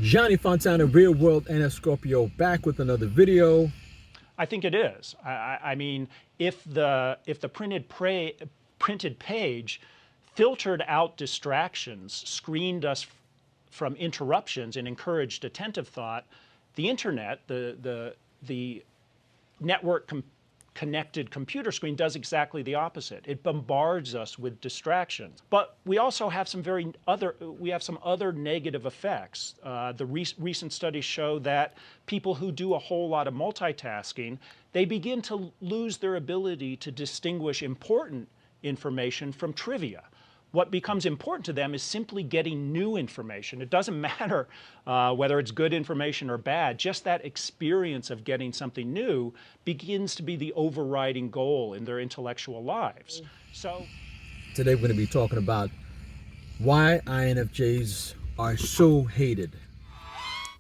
Johnny Fontana, Real World NF Scorpio, back with another video. I think it is. I mean, if the printed page filtered out distractions, screened us from interruptions, and encouraged attentive thought, the internet, the network connected computer screen does exactly the opposite. It bombards us with distractions. But we also have some other negative effects. The recent studies show that people who do a whole lot of multitasking, they begin to lose their ability to distinguish important information from trivia. What becomes important to them is simply getting new information. It doesn't matter whether it's good information or bad, just that experience of getting something new begins to be the overriding goal in their intellectual lives. So today we're going to be talking about why INFJs are so hated.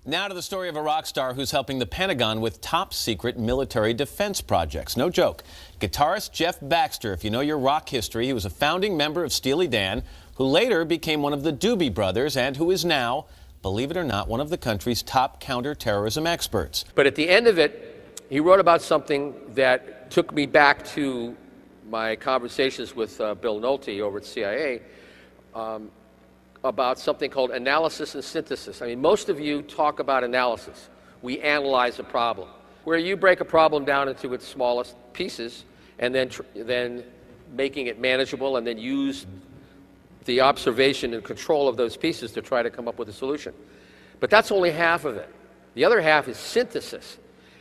Now to the story of a rock star who's helping the Pentagon with top secret military defense projects. No joke. Guitarist Jeff Baxter, if you know your rock history, he was a founding member of Steely Dan, who later became one of the Doobie Brothers and who is now, believe it or not, one of the country's top counterterrorism experts. But at the end of it, he wrote about something that took me back to my conversations with Bill Nolte over at CIA, about something called analysis and synthesis. I mean, most of you talk about analysis. We analyze a problem, where you break a problem down into its smallest pieces and then making it manageable and then use the observation and control of those pieces to try to come up with a solution. But that's only half of it. The other half is synthesis.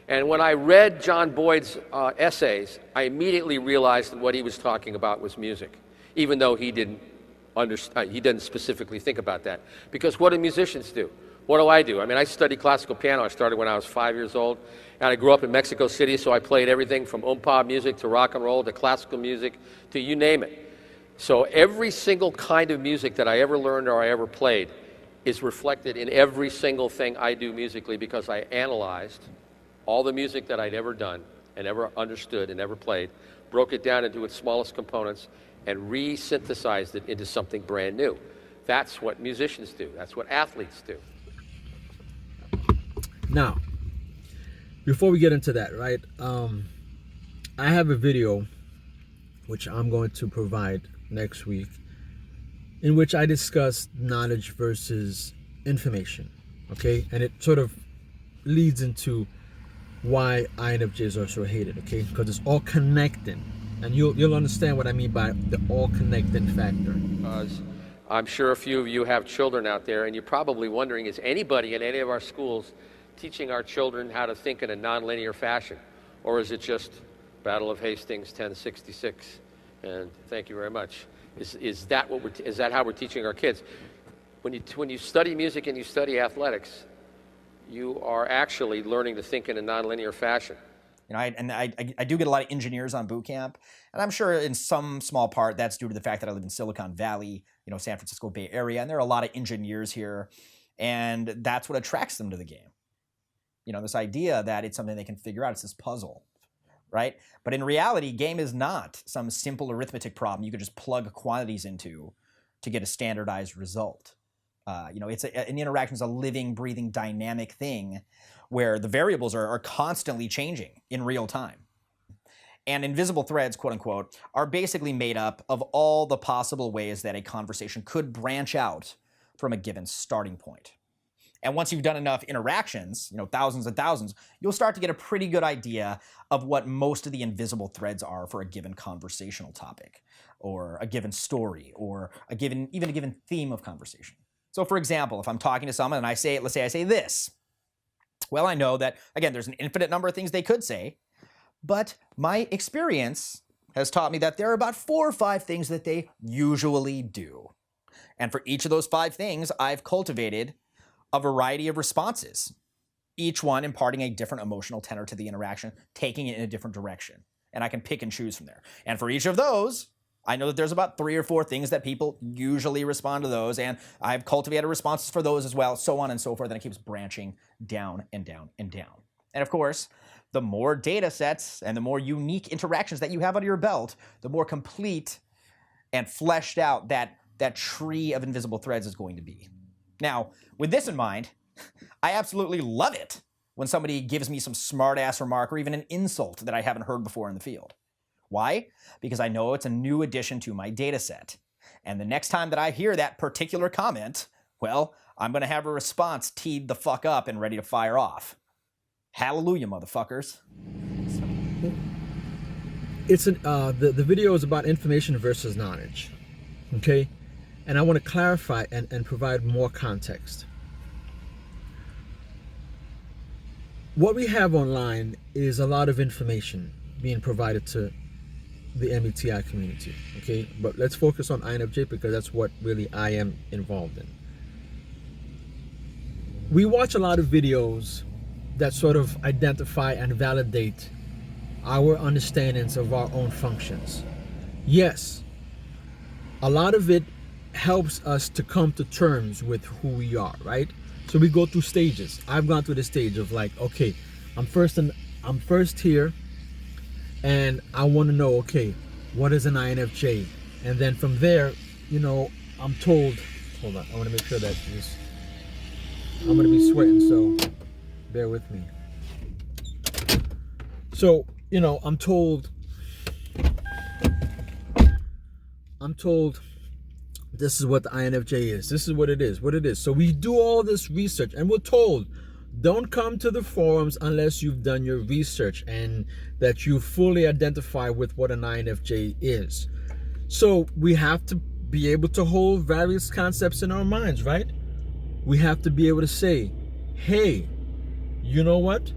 And when I read John Boyd's essays, I immediately realized that what he was talking about was music, even though he didn't specifically think about that. Because what do musicians do? What do? I mean, I studied classical piano. I started when I was 5 years old. And I grew up in Mexico City, so I played everything from oompa music to rock and roll to classical music to you name it. So every single kind of music that I ever learned or I ever played is reflected in every single thing I do musically, because I analyzed all the music that I'd ever done and ever understood and ever played, broke it down into its smallest components, and re-synthesized it into something brand new. That's what musicians do. That's what athletes do. Now, before we get into that, right, I have a video which I'm going to provide next week in which I discuss knowledge versus information, okay? And it sort of leads into why INFJs are so hated, okay? Because it's all connecting. And you'll understand what I mean by the all-connecting factor. I'm sure a few of you have children out there, and you're probably wondering, is anybody in any of our schools teaching our children how to think in a nonlinear fashion? Or is it just Battle of Hastings 1066? And thank you very much. Is that how we're teaching our kids? When you study music and you study athletics, you are actually learning to think in a nonlinear fashion. You know, I do get a lot of engineers on boot camp, and I'm sure in some small part that's due to the fact that I live in Silicon Valley, you know, San Francisco Bay Area, and there are a lot of engineers here, and that's what attracts them to the game. You know, this idea that it's something they can figure out, it's this puzzle, right? But in reality, game is not some simple arithmetic problem you could just plug quantities into to get a standardized result. You know, an interaction is a living, breathing, dynamic thing where the variables are constantly changing in real time. And invisible threads, quote unquote, are basically made up of all the possible ways that a conversation could branch out from a given starting point. And once you've done enough interactions, you know, thousands and thousands, you'll start to get a pretty good idea of what most of the invisible threads are for a given conversational topic, or a given story, or even a given theme of conversation. So for example, if I'm talking to someone and let's say I say this, well, I know that, again, there's an infinite number of things they could say, but my experience has taught me that there are about 4 or 5 things that they usually do. And for each of those 5 things, I've cultivated a variety of responses, each one imparting a different emotional tenor to the interaction, taking it in a different direction. And I can pick and choose from there. And for each of those, I know that there's about 3 or 4 things that people usually respond to those, and I've cultivated responses for those as well, so on and so forth, and it keeps branching down and down and down. And of course, the more data sets and the more unique interactions that you have under your belt, the more complete and fleshed out that tree of invisible threads is going to be. Now, with this in mind, I absolutely love it when somebody gives me some smart-ass remark or even an insult that I haven't heard before in the field. Why? Because I know it's a new addition to my data set. And the next time that I hear that particular comment, well, I'm going to have a response teed the fuck up and ready to fire off. Hallelujah, motherfuckers. It's the video is about information versus knowledge, okay? And I want to clarify and provide more context. What we have online is a lot of information being provided to the MBTI community, okay? But let's focus on INFJ because that's what really I am involved in. We watch a lot of videos that sort of identify and validate our understandings of our own functions. Yes, a lot of it helps us to come to terms with who we are, right? So we go through stages. I've gone through the stage of like, okay, I'm first here, and I want to know, okay, what is an INFJ? And then from there, you know, I'm told, hold on, I want to make sure that I'm going to be sweating, so bear with me. So, you know, I'm told this is what the INFJ is. This is what it is. So we do all this research and we're told, don't come to the forums unless you've done your research and that you fully identify with what an INFJ is. So we have to be able to hold various concepts in our minds, right? We have to be able to say, hey, you know what?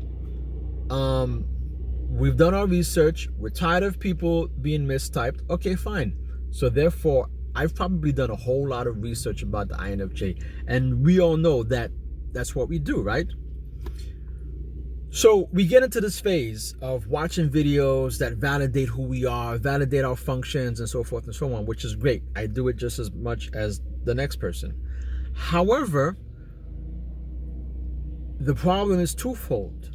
We've done our research. We're tired of people being mistyped. Okay, fine. So therefore, I've probably done a whole lot of research about the INFJ, and we all know that that's what we do, right? So we get into this phase of watching videos that validate who we are, validate our functions, and so forth and so on, which is great. I do it just as much as the next person. However, the problem is twofold.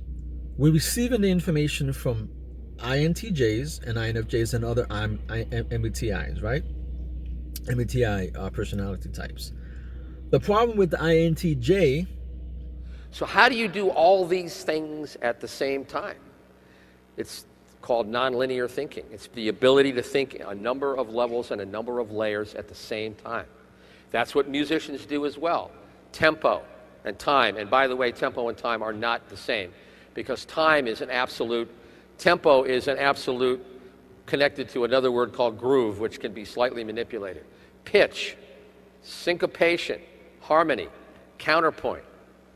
We're receiving the information from INTJs and INFJs and other MBTIs, right? MBTI personality types. The problem with the INTJ. So how do you do all these things at the same time? It's called nonlinear thinking. It's the ability to think a number of levels and a number of layers at the same time. That's what musicians do as well. Tempo and time. And by the way, tempo and time are not the same because time is an absolute, tempo is an absolute connected to another word called groove, which can be slightly manipulated. Pitch, syncopation, harmony, counterpoint,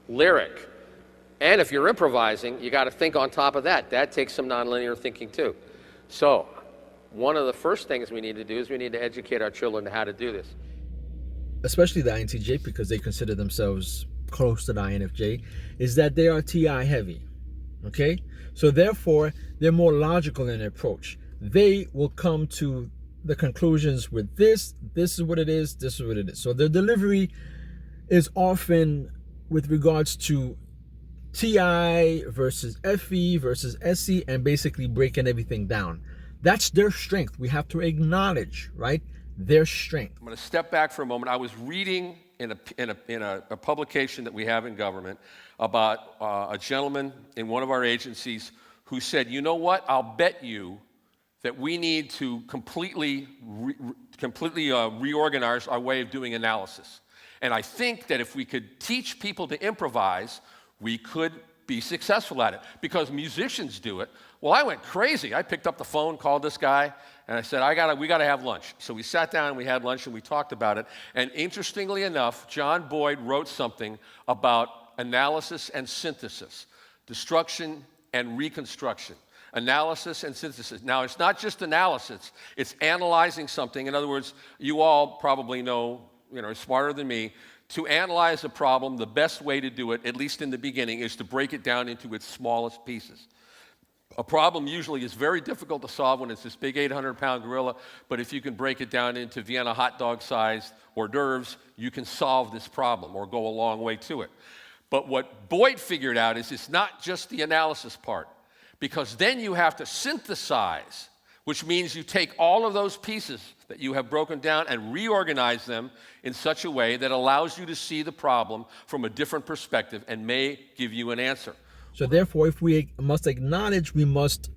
lyric. And if you're improvising, you got to think on top of that. That takes some nonlinear thinking too. So one of the first things we need to do is we need to educate our children on how to do this. Especially the INTJ, because they consider themselves close to the INFJ, is that they are TI heavy, okay? So therefore, they're more logical in their approach. They will come to the conclusions with this is what it is, this is what it is. So their delivery is often with regards to TI versus FE versus SE and basically breaking everything down. That's their strength. We have to acknowledge, right? Their strength. I'm going to step back for a moment. I was reading in a publication that we have in government about a gentleman in one of our agencies who said, you know what, I'll bet you that we need to completely reorganize our way of doing analysis. And I think that if we could teach people to improvise, we could be successful at it, because musicians do it. Well, I went crazy. I picked up the phone, called this guy, and I said, we got to have lunch. So we sat down and we had lunch and we talked about it. And interestingly enough, John Boyd wrote something about analysis and synthesis, destruction and reconstruction, analysis and synthesis. Now, it's not just analysis, it's analyzing something. In other words, you all probably know, smarter than me, to analyze a problem, the best way to do it, at least in the beginning, is to break it down into its smallest pieces. A problem usually is very difficult to solve when it's this big 800-pound gorilla, but if you can break it down into Vienna hot dog-sized hors d'oeuvres, you can solve this problem or go a long way to it. But what Boyd figured out is it's not just the analysis part, because then you have to synthesize, which means you take all of those pieces that you have broken down and reorganize them in such a way that allows you to see the problem from a different perspective and may give you an answer. So therefore, if we must acknowledge, we must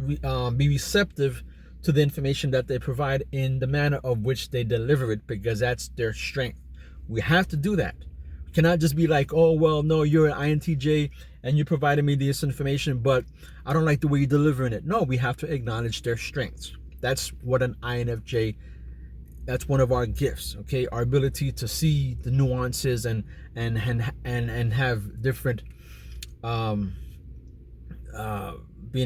be receptive to the information that they provide in the manner of which they deliver it, because that's their strength. We have to do that. We cannot just be like, oh, well, no, you're an INTJ and you provided me this information, but I don't like the way you're delivering it. No, we have to acknowledge their strengths. That's what an INFJ, that's one of our gifts, okay? Our ability to see the nuances and have different, being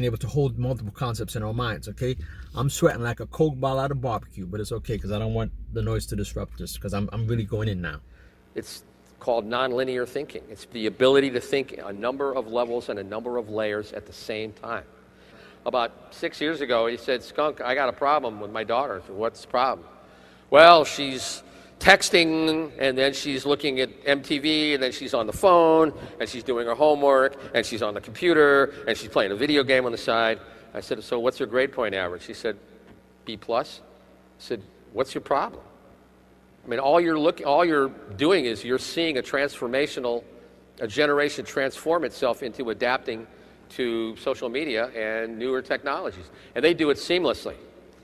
able to hold multiple concepts in our minds, okay? I'm sweating like a Coke ball out of barbecue, but it's okay because I don't want the noise to disrupt this, because I'm really going in now. It's called nonlinear thinking. It's the ability to think a number of levels and a number of layers at the same time. About 6 years ago, he said, Skunk, I got a problem with my daughter. I said, what's the problem? Well, she's texting, and then she's looking at MTV, and then she's on the phone, and she's doing her homework, and she's on the computer, and she's playing a video game on the side. I said, so what's her grade point average? She said, B+. I said, what's your problem? I mean, all you're doing is you're seeing a generation transform itself into adapting to social media and newer technologies. And they do it seamlessly.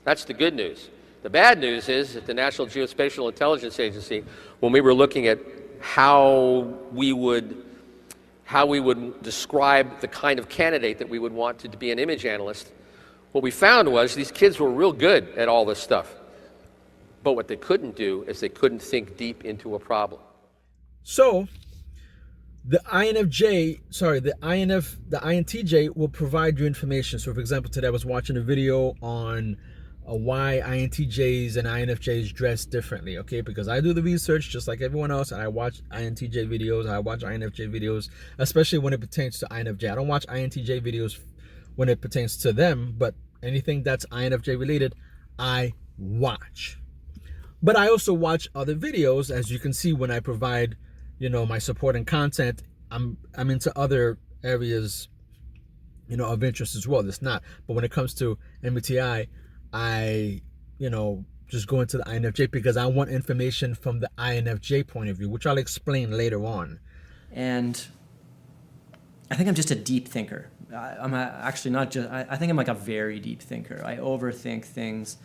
That's the good news. The bad news is that the National Geospatial Intelligence Agency, when we were looking at how we would describe the kind of candidate that we would want to be an image analyst, what we found was these kids were real good at all this stuff. But what they couldn't do is they couldn't think deep into a problem. So the INTJ will provide you information. So for example, today I was watching a video on why INTJs and INFJs dress differently, okay? Because I do the research just like everyone else, and I watch INTJ videos, I watch INFJ videos, especially when it pertains to INFJ. I don't watch INTJ videos when it pertains to them, but anything that's INFJ related, I watch. But I also watch other videos, as you can see when I provide, my supporting content. I'm into other areas, of interest as well. It's not. But when it comes to MBTI, I, just go into the INFJ because I want information from the INFJ point of view, which I'll explain later on. And I think I'm just a deep thinker. I'm actually not just, I think I'm like a very deep thinker. I overthink things.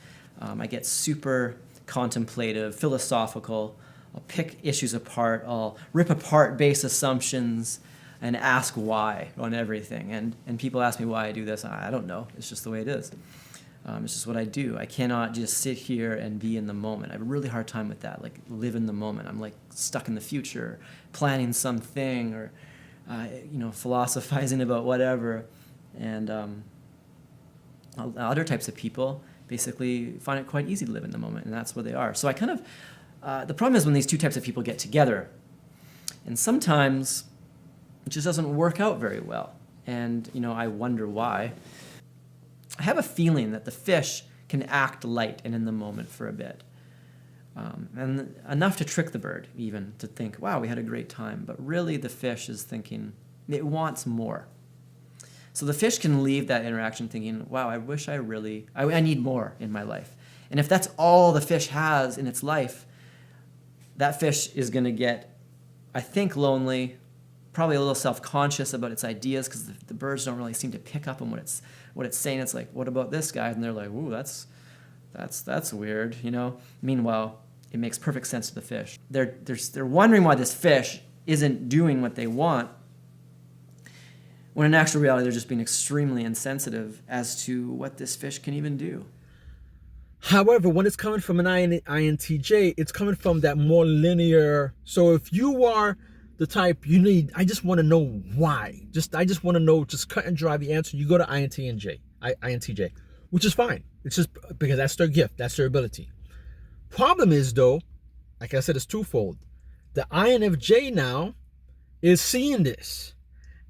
I get super contemplative, philosophical. I'll pick issues apart. I'll rip apart base assumptions and ask why on everything. And people ask me why I do this. I don't know. It's just the way it is. It's just what I do. I cannot just sit here and be in the moment. I have a really hard time with that, like live in the moment. I'm like stuck in the future, planning something or, philosophizing about whatever. And other types of people basically find it quite easy to live in the moment, and that's where they are. So I kind of, the problem is when these two types of people get together, and sometimes it just doesn't work out very well. And, I wonder why. I have a feeling that the fish can act light and in the moment for a bit. And enough to trick the bird, even, to think, wow, we had a great time. But really the fish is thinking, it wants more. So the fish can leave that interaction thinking, wow, I wish I need more in my life. And if that's all the fish has in its life, that fish is going to get, I think, lonely, probably a little self-conscious about its ideas because the birds don't really seem to pick up on what it's saying. It's like, what about this guy? And they're like, ooh, that's weird, Meanwhile, it makes perfect sense to the fish. They're wondering why this fish isn't doing what they want, when in actual reality, they're just being extremely insensitive as to what this fish can even do. However, when it's coming from an INTJ, it's coming from that more linear. So if you are the type I just want to know why. I just want to know, just cut and dry the answer. You go to INTJ, which is fine. It's just because that's their gift, that's their ability. Problem is though, like I said, it's twofold. The INFJ now is seeing this.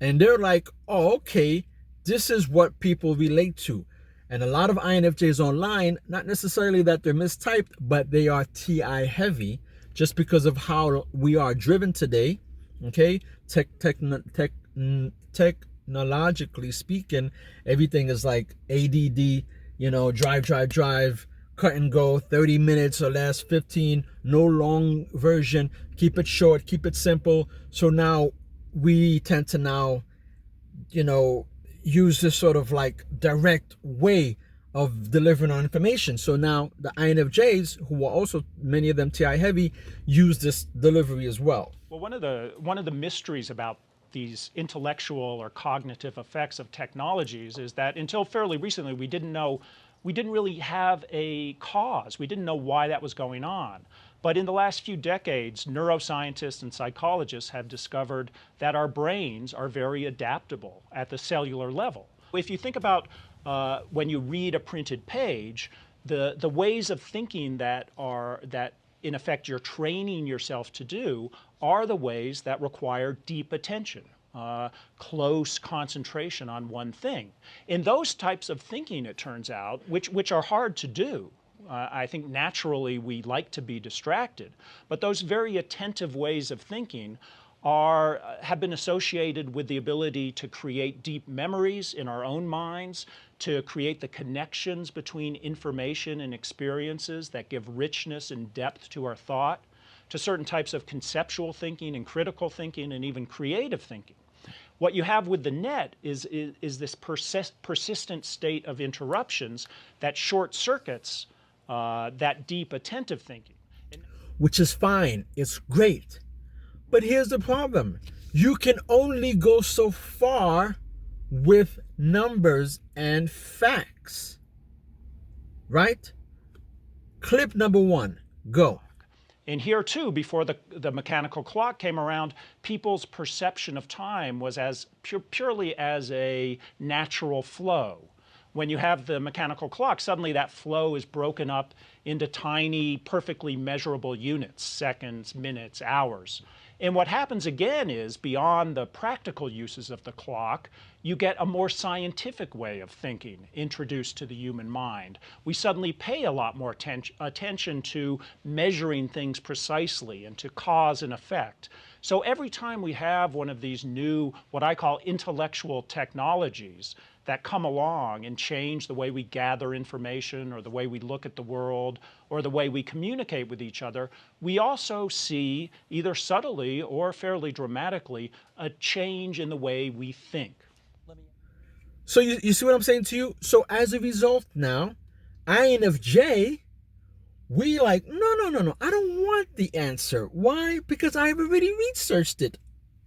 And they're like, oh, okay, this is what people relate to. And a lot of INFJs online, not necessarily that they're mistyped, but they are TI heavy just because of how we are driven today. Okay, technologically speaking, everything is like ADD, drive, cut and go, 30 minutes or less, 15, no long version, keep it short, keep it simple. So now we tend to now, use this sort of like direct way of delivering our information. So now the INFJs, who are also many of them TI heavy, use this delivery as well. Well, one of the mysteries about these intellectual or cognitive effects of technologies is that until fairly recently, we didn't really have a cause. We didn't know why that was going on. But in the last few decades, neuroscientists and psychologists have discovered that our brains are very adaptable at the cellular level. If you think about when you read a printed page, the ways of thinking that in effect you're training yourself to do are the ways that require deep attention, close concentration on one thing. In those types of thinking, it turns out, which are hard to do, I think naturally we like to be distracted, but those very attentive ways of thinking have been associated with the ability to create deep memories in our own minds, to create the connections between information and experiences that give richness and depth to our thought, to certain types of conceptual thinking and critical thinking and even creative thinking. What you have with the net is this persistent state of interruptions that short circuits that deep attentive thinking. Which is fine, it's great. But here's the problem. You can only go so far with numbers and facts. Right? Clip number 1, go. And here too, before the mechanical clock came around, people's perception of time was as purely as a natural flow. When you have the mechanical clock, suddenly that flow is broken up into tiny, perfectly measurable units, seconds, minutes, hours. And what happens again is, beyond the practical uses of the clock, you get a more scientific way of thinking introduced to the human mind. We suddenly pay a lot more attention to measuring things precisely and to cause and effect. So every time we have one of these new, what I call intellectual technologies, that come along and change the way we gather information or the way we look at the world or the way we communicate with each other, we also see, either subtly or fairly dramatically, a change in the way we think. So you see what I'm saying to you? So as a result now, INFJ, we like, no, I don't want the answer. Why? Because I've already researched it.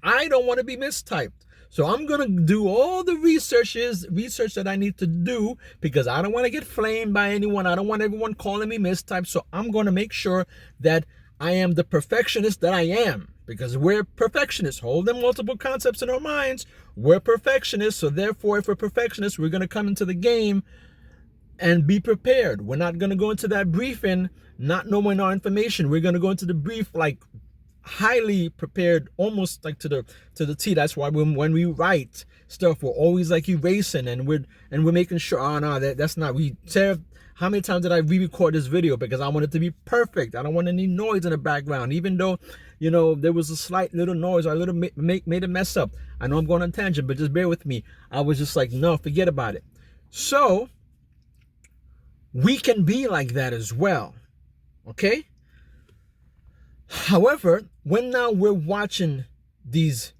I don't want to be mistyped. So I'm going to do all the research that I need to do because I don't want to get flamed by anyone. I don't want everyone calling me mistyped. So I'm going to make sure that I am the perfectionist that I am, because we're perfectionists, holding multiple concepts in our minds. We're perfectionists. So therefore, if we're perfectionists, we're going to come into the game and be prepared. We're not going to go into that briefing not knowing our information. We're going to go into the brief like highly prepared, almost like to the T. That's why when we write stuff, we're always like erasing and we're making sure, oh no, that's not. We said, how many times did I re-record this video because I want it to be perfect? I don't want any noise in the background, even though there was a slight little noise or a little made a mess up. I know I'm going on tangent, but just bear with me. I was just like, no, forget about it. So we can be like that as well, okay? However, when now we're watching these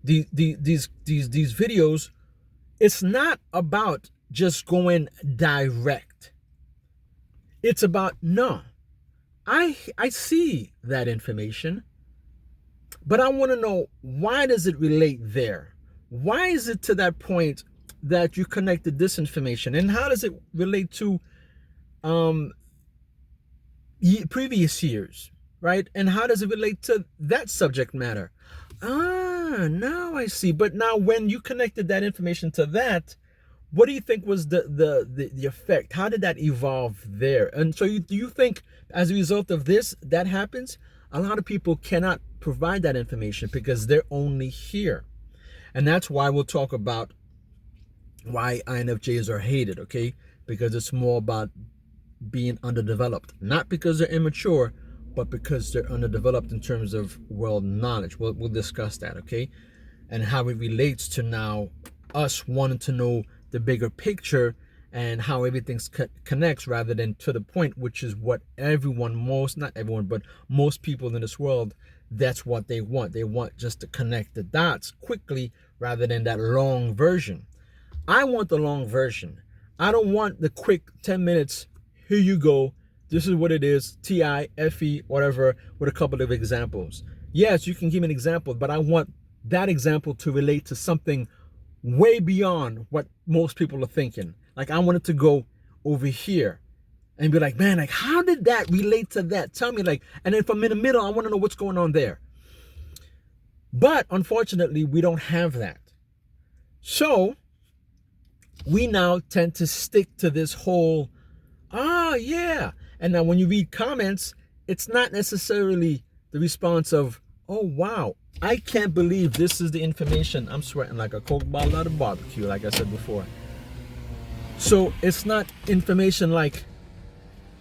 videos, it's not about just going direct. It's about, no, I see that information, but I want to know, why does it relate there? Why is it to that point that you connected this information, and how does it relate to previous years? Right? And how does it relate to that subject matter? Now I see. But now when you connected that information to that, what do you think was the effect? How did that evolve there? And so do you think as a result of this, that happens? A lot of people cannot provide that information because they're only here. And that's why we'll talk about why INFJs are hated, okay? Because it's more about being underdeveloped. Not because they're immature, but because they're underdeveloped in terms of world knowledge. We'll discuss that, okay? And how it relates to now us wanting to know the bigger picture and how everything connects rather than to the point, which is what not everyone, but most people in this world, that's what they want. They want just to connect the dots quickly rather than that long version. I want the long version. I don't want the quick 10 minutes, here you go, this is what it is, TIFE, whatever, with a couple of examples. Yes, you can give me an example, but I want that example to relate to something way beyond what most people are thinking. Like, I want it to go over here and be like, man, like, how did that relate to that? Tell me, like, and then from in the middle, I want to know what's going on there. But unfortunately, we don't have that. So we now tend to stick to this whole, yeah. And now when you read comments, it's not necessarily the response of, oh, wow, I can't believe this is the information. I'm sweating like a Coke bottle out of barbecue, like I said before. So it's not information like,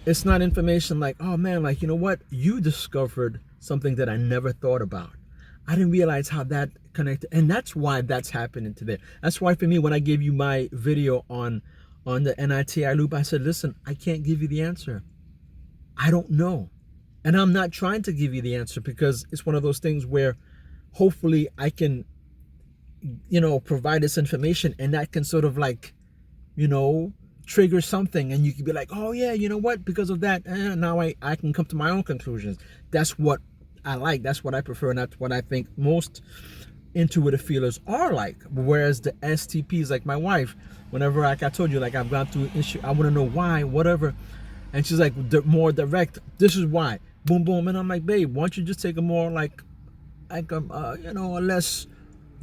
oh man, like, you know what? You discovered something that I never thought about. I didn't realize how that connected. And that's why that's happening today. That's why for me, when I gave you my video on the NITI loop, I said, listen, I can't give you the answer. I don't know. And I'm not trying to give you the answer because it's one of those things where hopefully I can, provide this information and that can sort of like, trigger something and you can be like, oh yeah, you know what? Because of that, now I can come to my own conclusions. That's what I like. That's what I prefer. And that's what I think most intuitive feelers are like. Whereas the STPs, like my wife, whenever, like I told you, like I've gone through an issue, I want to know why, whatever. And she's like, more direct, this is why, boom, boom. And I'm like, babe, why don't you just take a more like a less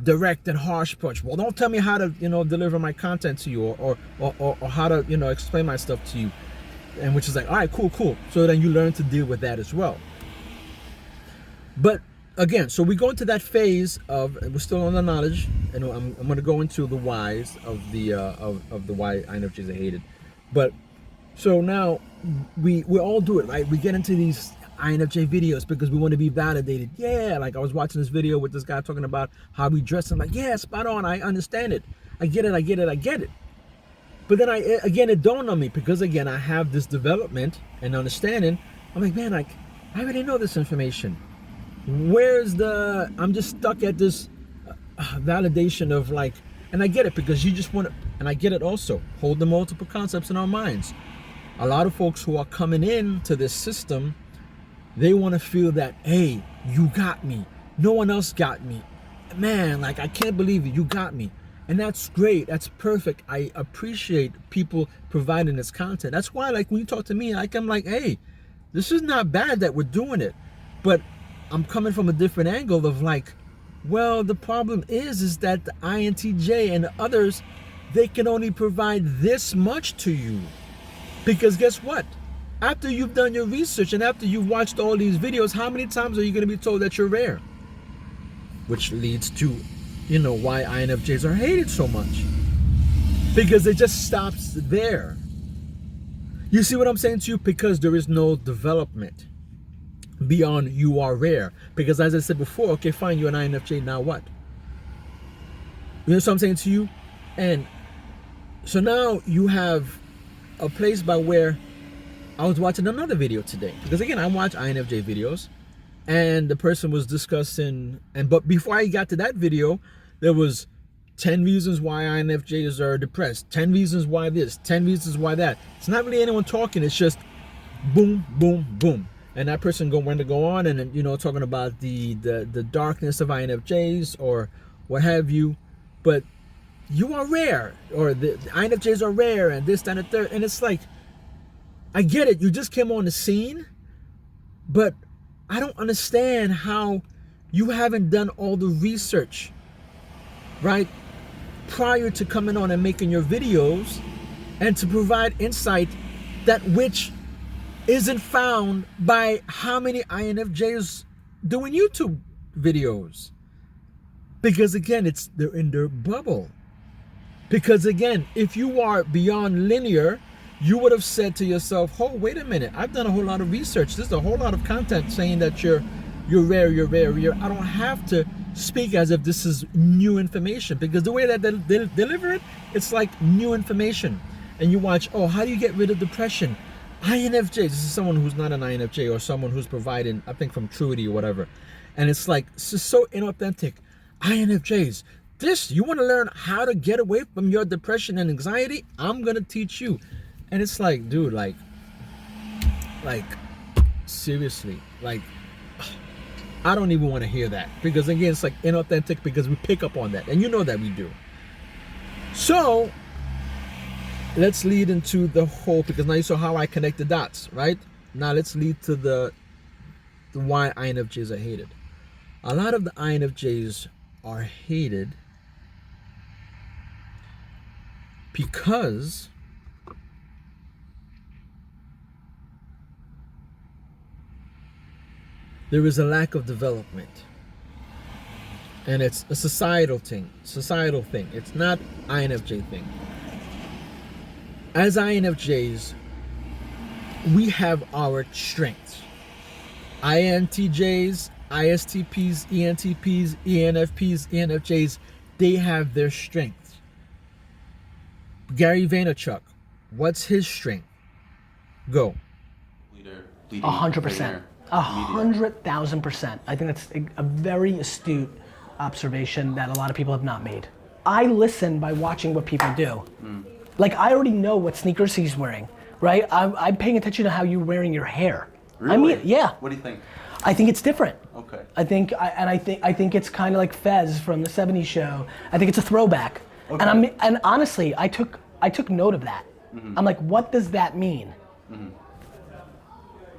direct and harsh approach? Well, don't tell me how to, deliver my content to you or how to, explain my stuff to you. And which is like, all right, cool. So then you learn to deal with that as well. But again, so we go into that phase of, we're still on the knowledge, and I'm going to go into the whys of the why INFJs are hated. But so now we all do it, right? We get into these INFJ videos because we want to be validated. Yeah, like I was watching this video with this guy talking about how we dress. I'm like, yeah, spot on. I understand it. I get it. But then it dawned on me because again, I have this development and understanding. I'm like, man, like I already know this information. I'm just stuck at this validation of like, and I get it because you just want to, and I get it also, hold the multiple concepts in our minds. A lot of folks who are coming into this system, they want to feel that, hey, you got me. No one else got me. Man, like, I can't believe it. You got me. And that's great. That's perfect. I appreciate people providing this content. That's why, like, when you talk to me, like, I'm like, hey, this is not bad that we're doing it. But I'm coming from a different angle of like, well, the problem is that the INTJ and the others, they can only provide this much to you. Because guess what? After you've done your research and after you've watched all these videos, how many times are you going to be told that you're rare? Which leads to, why INFJs are hated so much. Because it just stops there. You see what I'm saying to you? Because there is no development beyond you are rare. Because as I said before, okay, fine, you're an INFJ, now what? You know what I'm saying to you? And so now you have a place by where I was watching another video today. Because again, I watch INFJ videos and the person was discussing, but before I got to that video, there was 10 reasons why INFJs are depressed, 10 reasons why this, 10 reasons why that. It's not really anyone talking, it's just boom, boom, boom. And that person went to go on and, talking about the darkness of INFJs or what have you. But you are rare, or the INFJs are rare, and this, that, and the third. And it's like, I get it. You just came on the scene, but I don't understand how you haven't done all the research, right, prior to coming on and making your videos and to provide insight that which isn't found by how many INFJs doing YouTube videos. Because again, they're in their bubble. Because again, if you are beyond linear, you would have said to yourself, oh, wait a minute, I've done a whole lot of research. There's a whole lot of content saying that you're rare. I don't have to speak as if this is new information, because the way that they deliver it, it's like new information. and you watch, oh, how do you get rid of depression? INFJ. This is someone who's not an INFJ or someone who's providing, I think, from Truity or whatever. And it's like, this is so inauthentic. INFJs, this, you want to learn how to get away from your depression and anxiety? I'm going to teach you. And it's like, dude, like, seriously, like, I don't even want to hear that. Because again, it's like inauthentic because we pick up on that. And you know that we do. So, let's lead into the whole, because now you saw how I connect the dots, right? Now let's lead to the why INFJs are hated. A lot of the INFJs are hated because there is a lack of development. And it's a societal thing. It's not INFJ thing. As INFJs, we have our strengths. INTJs, ISTPs, ENTPs, ENFPs, ENFJs, they have their strengths. Gary Vaynerchuk, what's his strength? Go. Leader. 100%. 100,000%. I think that's a very astute observation that a lot of people have not made. I listen by watching what people do. Like, I already know what sneakers he's wearing, right? I'm paying attention to how you're wearing your hair. Really? I mean, yeah. What do you think? I think it's different. Okay. I think it's kind of like Fez from the '70s show. I think it's a throwback. Okay. And honestly, I took note of that. I'm like, what does that mean?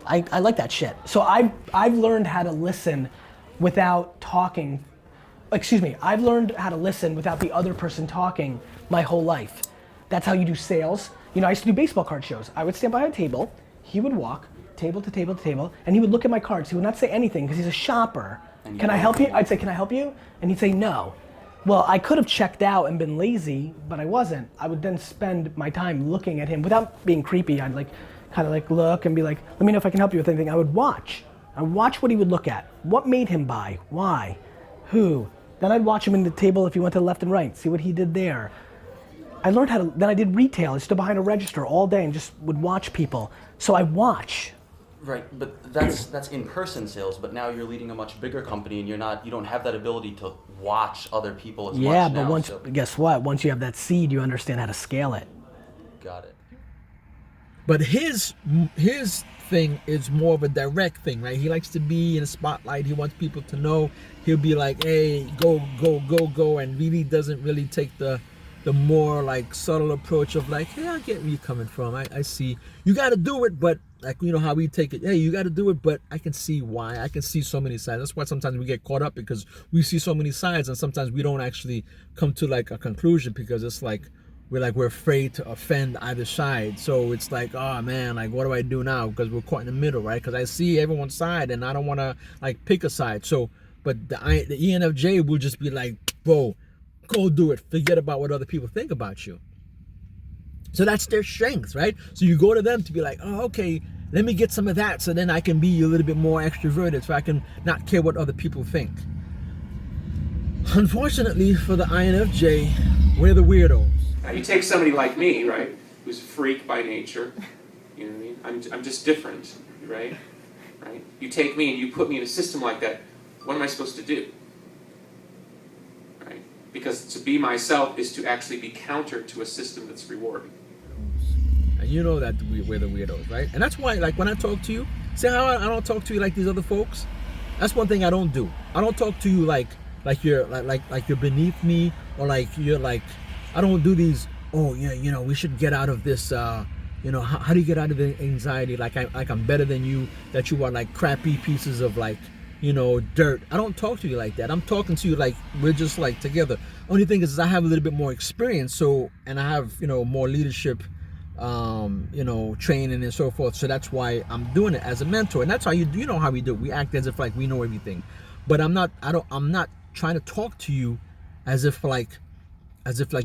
I like that shit. So I've learned how to listen without talking. Excuse me. I've learned how to listen without the other person talking my whole life. That's how you do sales. You know, I used to do baseball card shows. I would stand behind a table. He would walk table to table to table, and he would look at my cards. He would not say anything because he's a shopper. Can I help you? I'd say, can I help you? And he'd say no. Well, I could have checked out and been lazy, but I wasn't. I would then spend my time looking at him without being creepy. I'd like, kind of like look and be like, let me know if I can help you with anything. I would watch. I'd watch what he would look at. What made him buy? Why? Who? Then I'd watch him in the table if he went to the left and right, see what he did there. I learned how to, then I did retail. I stood behind a register all day and just would watch people. So I watch. Right, but that's in-person sales, but now you're leading a much bigger company and you don't have that ability to watch other people as much Yeah, now. but once, guess what? Once you have that seed, you understand how to scale it. Got it. But his thing is more of a direct thing, right? He likes to be in the spotlight. He wants people to know. He'll be like, hey, go, and really doesn't really take the more like subtle approach of like, hey, I get where you're coming from. I see. You got to do it, but like, you know how we take it. Hey, you got to do it, but I can see why. I can see so many sides. That's why sometimes we get caught up because we see so many sides, and sometimes we don't actually come to like a conclusion because it's like we're afraid to offend either side. So it's like, oh man, like what do I do now? Because we're caught in the middle, right? Because I see everyone's side and I don't want to like pick a side. So, but the ENFJ will just be like, bro, go do it. Forget about what other people think about you. So that's their strength, right? So you go to them to be like, oh, okay, let me get some of that so then I can be a little bit more extroverted so I can not care what other people think. Unfortunately for the INFJ, we're the weirdos. Now you take somebody like me, right, who's a freak by nature, you know what I mean? I'm just different, right? You take me and you put me in a system like that, what am I supposed to do? Right? Because to be myself is to actually be counter to a system that's rewarding. And you know that we're the weirdos, right? And that's why, like, when I talk to you, see how I don't talk to you like these other folks? That's one thing I don't do. I don't talk to you like you're like you're beneath me, or like you're like, I don't do these, oh yeah, you know, we should get out of this, you know, how do you get out of the anxiety? Like I'm better than you, that you are like crappy pieces of like, you know, dirt. I don't talk to you like that. I'm talking to you like we're just like together. Only thing is I have a little bit more experience, so, and I have, you know, more leadership, you know, training and so forth. So that's why I'm doing it as a mentor. And that's how you know how we do it. We act as if like we know everything. But I'm not trying to talk to you as if like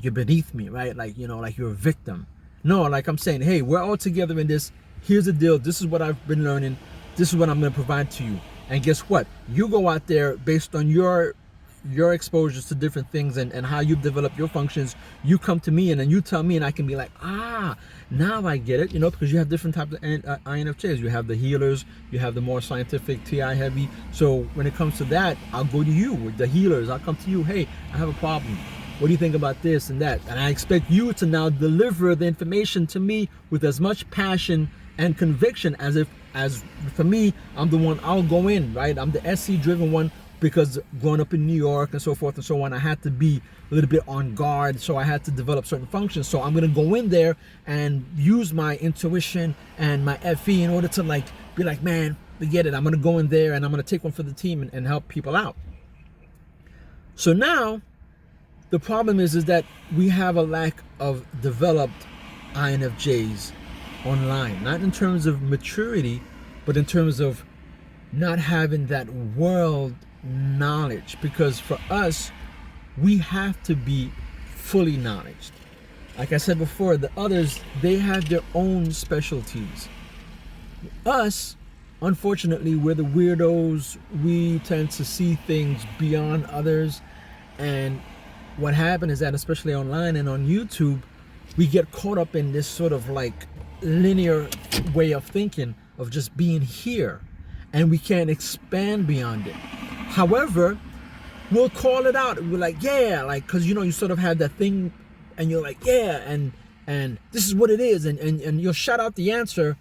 you're beneath me, right? Like, you know, like you're a victim. No, like I'm saying, hey, we're all together in this. Here's the deal. This is what I've been learning. This is what I'm going to provide to you. And guess what? You go out there based on your your exposures to different things and how you've developed your functions, you come to me and then you tell me, and I can be like, now I get it, because you have different types of INFJs. You have the healers, you have the more scientific TI heavy. So when it comes to that, I'll go to you with the healers. I'll come to you, hey, I have a problem. What do you think about this and that? And I expect you to now deliver the information to me with as much passion and conviction as for me, I'm the one, I'll go in, right? I'm the SC driven one, because growing up in New York and so forth and so on, I had to be a little bit on guard, so I had to develop certain functions. So I'm gonna go in there and use my intuition and my FE in order to be like, man, forget it. I'm gonna go in there and I'm gonna take one for the team and help people out. So now, the problem is that we have a lack of developed INFJs online, not in terms of maturity, but in terms of not having that world knowledge. Because for us, we have to be fully knowledged. Like I said before, the others, they have their own specialties. Us, unfortunately, we're the weirdos. We tend to see things beyond others. And what happened is that, especially online and on YouTube, we get caught up in this sort of linear way of thinking, of just being here, and we can't expand beyond it. However, we'll call it out. We're like, yeah, because you sort of have that thing, and you're like, yeah, and this is what it is, and you'll shout out the answer,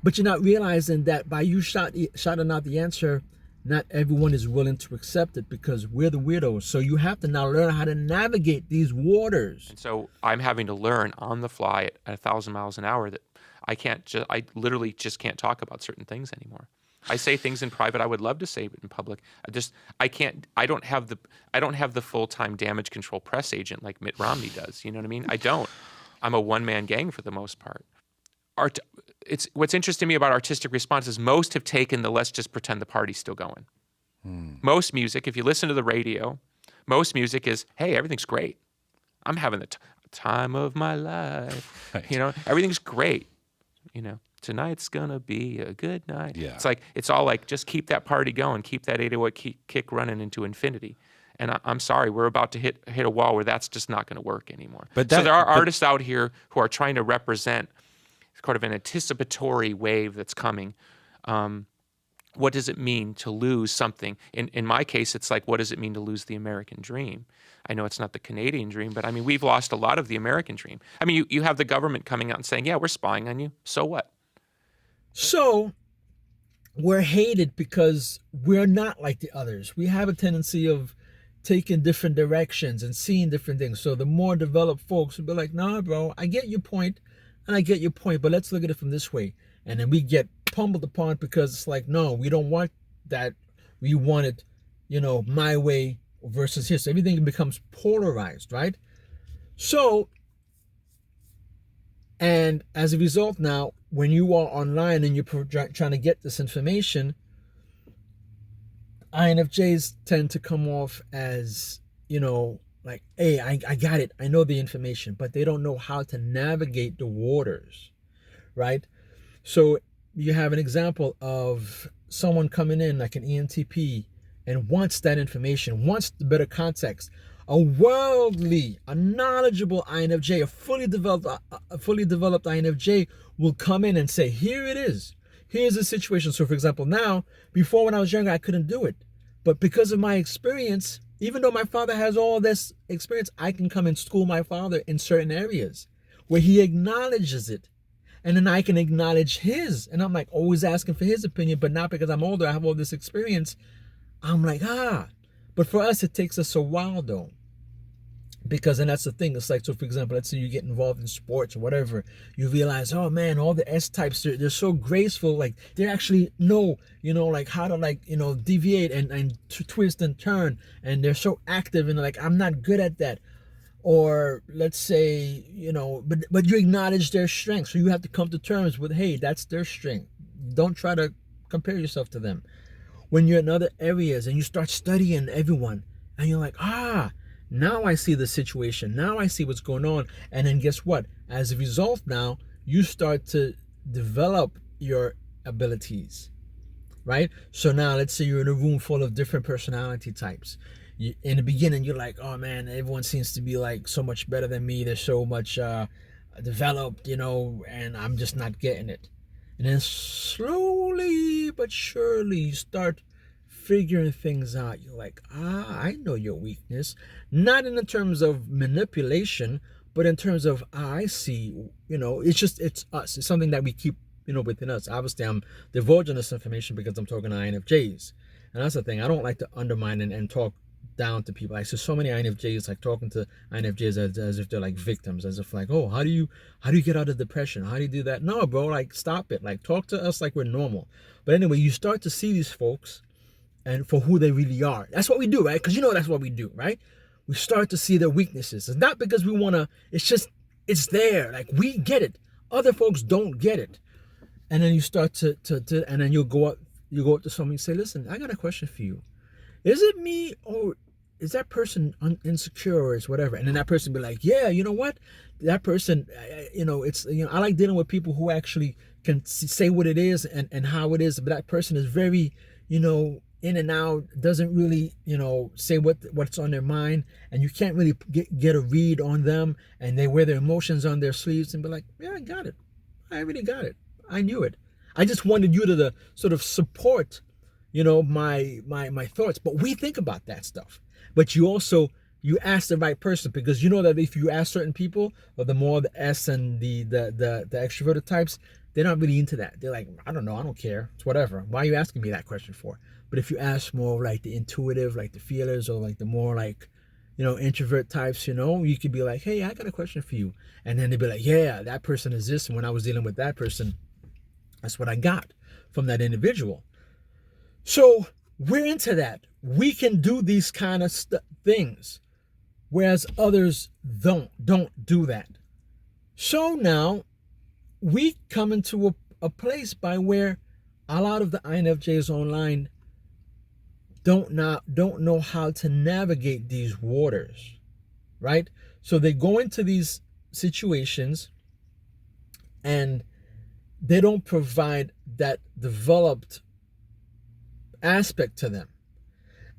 but you're not realizing that by you shouting out the answer, not everyone is willing to accept it, because we're the weirdos. So you have to now learn how to navigate these waters. And so I'm having to learn on the fly at 1,000 miles an hour that I literally just can't talk about certain things anymore. I say things in private I would love to say in public. I don't have the full-time damage control press agent like Mitt Romney does. You know what I mean? I don't. I'm a one-man gang for the most part. What's interesting to me about artistic response is most have taken the let's just pretend the party's still going. Most music, if you listen to the radio, most music is, hey, everything's great. I'm having the time of my life. Right. Everything's great. Tonight's gonna be a good night. Yeah. It's all like, just keep that party going, keep that 808 kick running into infinity. And I'm sorry, we're about to hit a wall where that's just not going to work anymore. So there are artists out here who are trying to represent kind of an anticipatory wave that's coming. What does it mean to lose something? In my case, it's like, what does it mean to lose the American dream? I know it's not the Canadian dream, but I mean, we've lost a lot of the American dream. I mean, you have the government coming out and saying, yeah, we're spying on you. So what? So we're hated because we're not like the others. We have a tendency of taking different directions and seeing different things. So the more developed folks will be like, nah, bro, I get your point. And I get your point, but let's look at it from this way. And then we get pummeled upon because it's like, no, we don't want that. We want it, my way versus his. So everything becomes polarized, right? So, and as a result now, when you are online and you're trying to get this information, INFJs tend to come off as, like, hey, I got it. I know the information, but they don't know how to navigate the waters, right? So you have an example of someone coming in like an ENTP and wants that information, wants the better context. A knowledgeable INFJ, a fully developed INFJ will come in and say, here it is. Here's the situation. So for example, now, before when I was younger, I couldn't do it. But because of my experience, even though my father has all this experience, I can come and school my father in certain areas where he acknowledges it. And then I can acknowledge his. And I'm like always asking for his opinion, but not because I'm older, I have all this experience. I'm like, But for us, it takes us a while though. Because, and that's the thing, it's like, so for example, let's say you get involved in sports or whatever, you realize, oh man, all the S-types, they're so graceful, like they actually know, like how to deviate and twist and turn, and they're so active, and like, I'm not good at that. Or let's say, but you acknowledge their strength, so you have to come to terms with, hey, that's their strength. Don't try to compare yourself to them. When you're in other areas and you start studying everyone, and you're like, now I see the situation. Now I see what's going on. And then guess what? As a result now, you start to develop your abilities, right? So now let's say you're in a room full of different personality types. in the beginning, you're like, oh man, everyone seems to be like so much better than me. They're so much developed, and I'm just not getting it. And then slowly but surely you start figuring things out. You're like, I know your weakness. Not in the terms of manipulation, but in terms of, I see, it's us. It's something that we keep, within us. Obviously, I'm divulging this information because I'm talking to INFJs. And that's the thing. I don't like to undermine and talk down to people. I see so many INFJs like talking to INFJs as if they're like victims, as if like, oh, how do you get out of depression? How do you do that? No, bro, like stop it. Like talk to us like we're normal. But anyway, you start to see these folks and for who they really are. That's what we do, right? Because that's what we do, right? We start to see their weaknesses. It's not because we want to, it's there. Like we get it. Other folks don't get it. And then you start to and then you'll go up to somebody and say, listen, I got a question for you. Is it me or is that person insecure or is whatever? And then that person be like, yeah, you know what? That person, I like dealing with people who actually can say what it is and how it is. But that person is very, in and out, doesn't really, say what's on their mind. And you can't really get a read on them. And they wear their emotions on their sleeves and be like, yeah, I got it. I really got it. I knew it. I just wanted you to sort of support my thoughts. But we think about that stuff. But you ask the right person, because you know that if you ask certain people, or the more the S and the extroverted types, they're not really into that. They're like, I don't know, I don't care, it's whatever. Why are you asking me that question for? But if you ask more like the intuitive, like the feelers, or like the more like introvert types, you could be like, hey, I got a question for you. And then they'd be like, yeah, that person is this, and when I was dealing with that person, that's what I got from that individual. So we're into that. We can do these kind of things, whereas others don't do that. So now we come into a place by where a lot of the INFJs online don't know how to navigate these waters, right? So they go into these situations and they don't provide that developed aspect to them,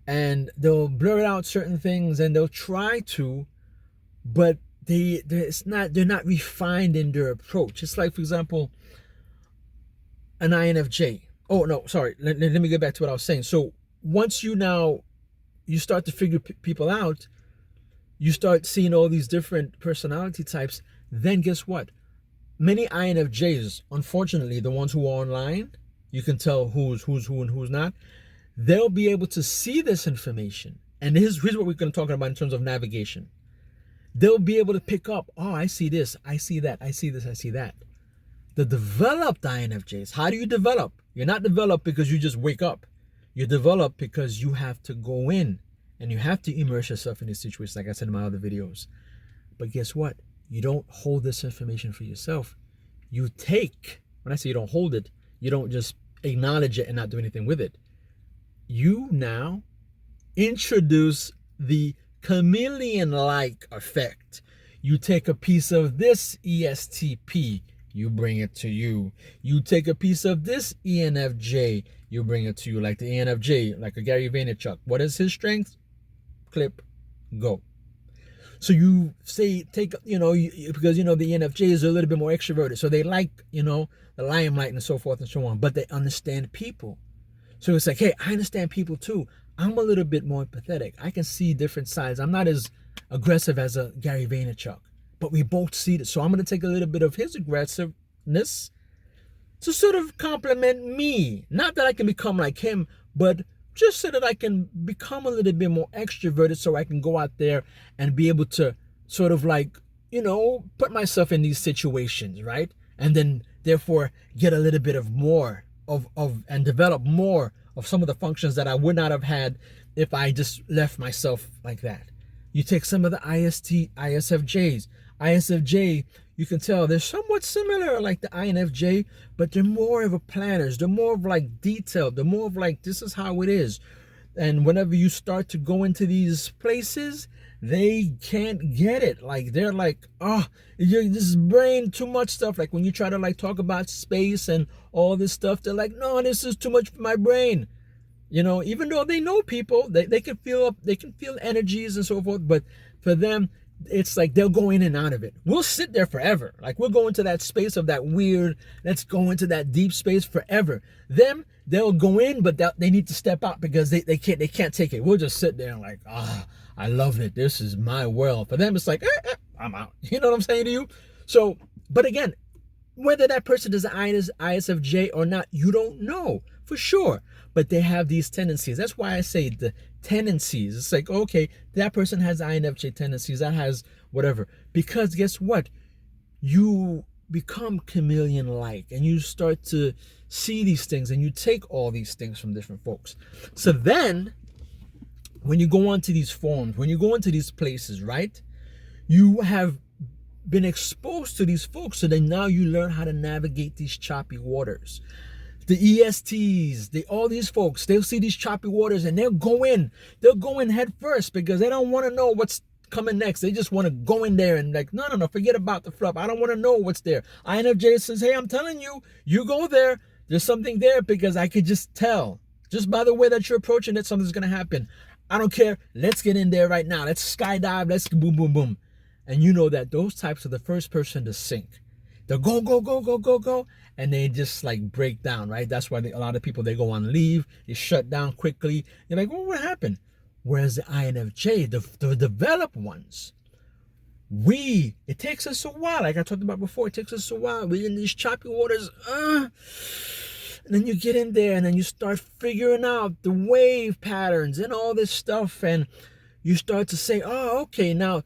and they'll blur out certain things and they'll try to, but they're not refined in their approach. It's like, for example, an INFJ. Oh no, sorry. Let me get back to what I was saying. So once you start to figure people out, you start seeing all these different personality types. Then guess what? Many INFJs, unfortunately, the ones who are online, you can tell who's who and who's not. They'll be able to see this information. And here's what we're going to talk about in terms of navigation. They'll be able to pick up, oh, I see this, I see that, I see this, I see that. The developed INFJs, how do you develop? You're not developed because you just wake up. You're developed because you have to go in and you have to immerse yourself in these situations, like I said in my other videos. But guess what? You don't hold this information for yourself. You take, when I say you don't hold it, you don't just acknowledge it and not do anything with it. You now introduce the chameleon-like effect. You take a piece of this ESTP, you bring it to you. You take a piece of this ENFJ, you bring it to you. Like the ENFJ, like a Gary Vaynerchuk. What is his strength? Clip, go. So you say, because the ENFJs are a little bit more extroverted. So they like, the limelight and so forth and so on. But they understand people. So it's like, hey, I understand people too. I'm a little bit more empathetic. I can see different sides. I'm not as aggressive as a Gary Vaynerchuk. But we both see it. So I'm going to take a little bit of his aggressiveness to sort of compliment me. Not that I can become like him, but just so that I can become a little bit more extroverted, so I can go out there and be able to sort of like, put myself in these situations, right? And then therefore get a little bit of more of and develop more of some of the functions that I would not have had if I just left myself like that. You take some of the ISFJs. ISFJ, you can tell they're somewhat similar like the INFJ, but they're more of a planners. They're more of like detailed. They're more of like, this is how it is. And whenever you start to go into these places, they can't get it. Like they're like, oh, this brain, too much stuff. Like when you try to like talk about space and all this stuff, they're like, no, this is too much for my brain. You know, even though they know people, they can feel energies and so forth, but for them, it's like they'll go in and out of it. We'll sit there forever. Like we'll go into that space of that weird, let's go into that deep space forever. Them, they'll go in, but they need to step out because they can't take it. We'll just sit there and like, I love it. This is my world. For them, it's like, I'm out. You know what I'm saying to you? So, but again, whether that person is an ISFJ or not, you don't know for sure. But they have these tendencies. That's why I say the tendencies. It's like, okay, that person has INFJ tendencies, that has whatever. Because guess what? You become chameleon-like and you start to see these things and you take all these things from different folks. So then, when you go onto these forums, when you go into these places, right? You have been exposed to these folks, so then now you learn how to navigate these choppy waters. The ESTs, all these folks, they'll see these choppy waters and they'll go in head first because they don't want to know what's coming next. They just want to go in there and like, no, forget about the fluff. I don't want to know what's there. INFJ says, hey, I'm telling you, you go there. There's something there because I could just tell. Just by the way that you're approaching it, something's going to happen. I don't care. Let's get in there right now. Let's skydive. Let's boom, boom, boom. And you know that those types are the first person to sink. They'll go, and they just like break down, right? That's why a lot of people, they go on leave, they shut down quickly. You're like, well, what happened? Whereas the INFJ, the developed ones, it takes us a while, like I talked about before, it takes us a while. We're in these choppy waters, and then you get in there and then you start figuring out the wave patterns and all this stuff, and you start to say, oh, okay, now,